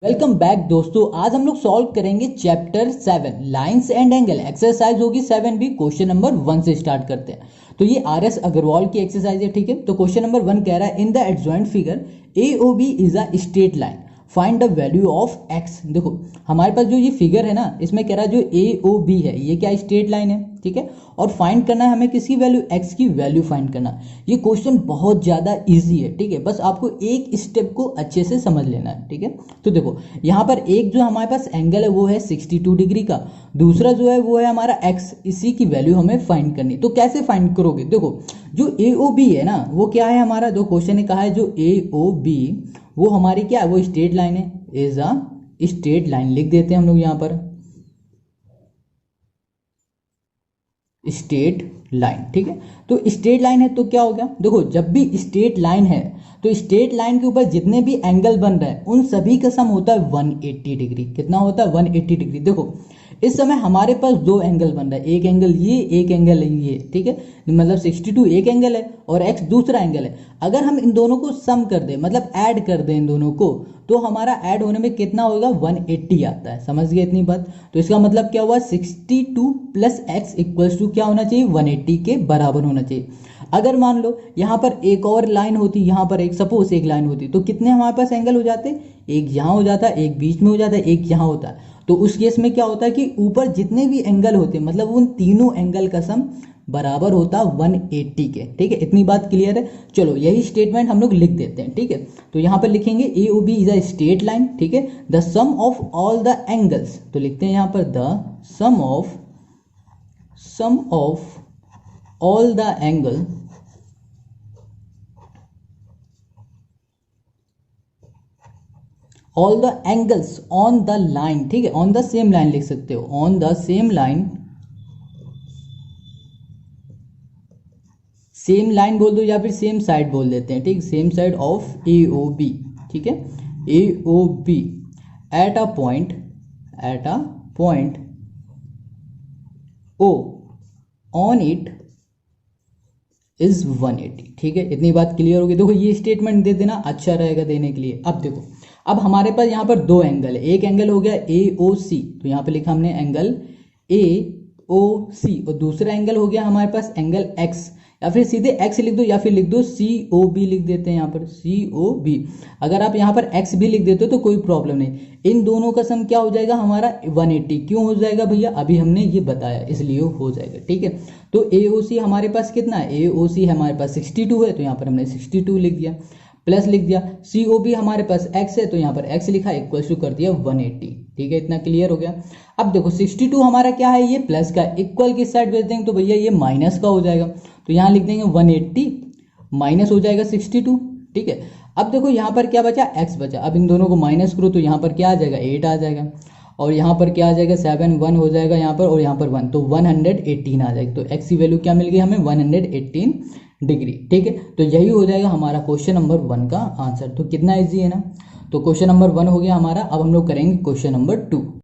Welcome back दोस्तों। आज हम लोग सॉल्व करेंगे chapter 7 lines and angle. Exercise होगी 7B। क्वेश्चन नंबर 1 से स्टार्ट करते हैं। तो ये RS अग्रवाल की एक्सरसाइज है, ठीक है। तो क्वेश्चन नंबर 1 कह रहा है in the adjoint figure AOB is a straight line, find the value of x। देखो हमारे पास जो ये फिगर है ना, इसमें कह रहा है जो AOB है ये क्या स्ट्रेट लाइन है, ठीक है। और फाइंड करना है हमें किसकी वैल्यू, x की वैल्यू फाइंड करना है। ये क्वेश्चन बहुत ज्यादा इजी है, ठीक है। बस आपको एक स्टेप को अच्छे से समझ लेना है, ठीक है। तो देखो यहाँ पर एक जो हमारे पास एंगल है वो है 62 डिग्री का, दूसरा जो है वो है हमारा x। इसी की वैल्यू हमें फाइंड करनी। तो कैसे फाइंड करोगे, देखो जो AOB है ना वो क्या है हमारा, जो क्वेश्चन ने कहा है जो AOB वो हमारी क्या है, वो स्ट्रेट लाइन है, इज अ स्ट्रेट लाइन। लिख देते हैं हम लोग यहाँ पर स्ट्रेट लाइन, ठीक है। तो स्ट्रेट लाइन है तो क्या हो गया, देखो जब भी स्ट्रेट लाइन है तो स्ट्रेट लाइन के ऊपर जितने भी एंगल बन रहे हैं उन सभी का सम होता है 180 डिग्री। कितना होता है, 180 डिग्री। देखो इस समय हमारे पास दो एंगल बन रहा है, एक एंगल ये, एक एंगल ये, ठीक है। मतलब 62 एक एंगल है और x दूसरा एंगल है। अगर हम इन दोनों को सम कर दें, मतलब ऐड कर दें इन दोनों को, तो हमारा ऐड होने में कितना होगा, 180 आता है। समझ गए इतनी बात। तो इसका मतलब क्या हुआ, 62 प्लस x इक्वल्स टू क्या होना चाहिए, 180 के बराबर होना चाहिए। अगर मान लो यहाँ पर एक और लाइन होती, यहाँ पर एक सपोज एक लाइन होती, तो कितने हमारे पास एंगल हो जाते, एक यहाँ हो जाता, एक बीच में हो जाता, एक यहाँ होता है। तो उस केस में क्या होता है कि ऊपर जितने भी एंगल होते हैं मतलब उन तीनों एंगल का सम बराबर होता 180 के, ठीक है। इतनी बात क्लियर है। चलो यही स्टेटमेंट हम लोग लिख देते हैं, ठीक है। तो यहाँ पर लिखेंगे AOB is a straight line, ठीक है। The sum of all the angles, तो लिखते हैं यहाँ पर the sum of all the angle all the angles on the line, ठीक है। ऑन द सेम लाइन लिख सकते हो, on the same line, same line बोल दो या फिर सेम साइड बोल देते हैं, ठीक। सेम साइड ऑफ AOB, ठीक है। AOB at a point O on it is 180, ठीक है। इतनी बात क्लियर होगी। देखो ये स्टेटमेंट दे देना अच्छा रहेगा देने के लिए। अब देखो अब हमारे पास यहाँ पर दो एंगल है, एक एंगल हो गया AOC, तो यहाँ पे लिखा हमने एंगल AOC, और दूसरा एंगल हो गया हमारे पास एंगल X, या फिर सीधे X लिख दो या फिर लिख दो COB लिख देते हैं यहाँ पर COB। अगर आप यहाँ पर X भी लिख देते हो तो कोई प्रॉब्लम नहीं। इन दोनों का सम क्या हो जाएगा हमारा 180। क्यों हो जाएगा भैया, अभी हमने ये बताया इसलिए हो जाएगा, ठीक है। तो AOC हमारे पास कितना है, AOC हमारे पास 62 है, तो यहाँ पर हमने 62 लिख दिया, प्लस लिख दिया। COB हमारे पास x है, तो यहाँ पर x लिखा, इक्वल्स टू कर दिया 180, ठीक है। इतना क्लियर हो गया। अब देखो 62 हमारा क्या है, ये प्लस का, इक्वल किस साइड भेज देंगे तो भैया ये माइनस का हो जाएगा, तो यहाँ लिख देंगे 180 माइनस हो जाएगा 62, ठीक है। अब देखो यहाँ पर क्या बचा, x बचा। अब इन दोनों को माइनस करो तो यहाँ पर क्या आ जाएगा, 8 आ जाएगा, और यहाँ पर क्या आ जाएगा 7, 1 हो जाएगा यहाँ पर, और यहाँ पर 1, तो 118 आ जाएगी। तो x की वैल्यू क्या मिल गई हमें, 118 डिग्री, ठीक है। तो यही हो जाएगा हमारा क्वेश्चन नंबर 1 का आंसर। तो कितना इजी है ना। तो क्वेश्चन नंबर 1 हो गया हमारा। अब हम लोग करेंगे क्वेश्चन नंबर 2।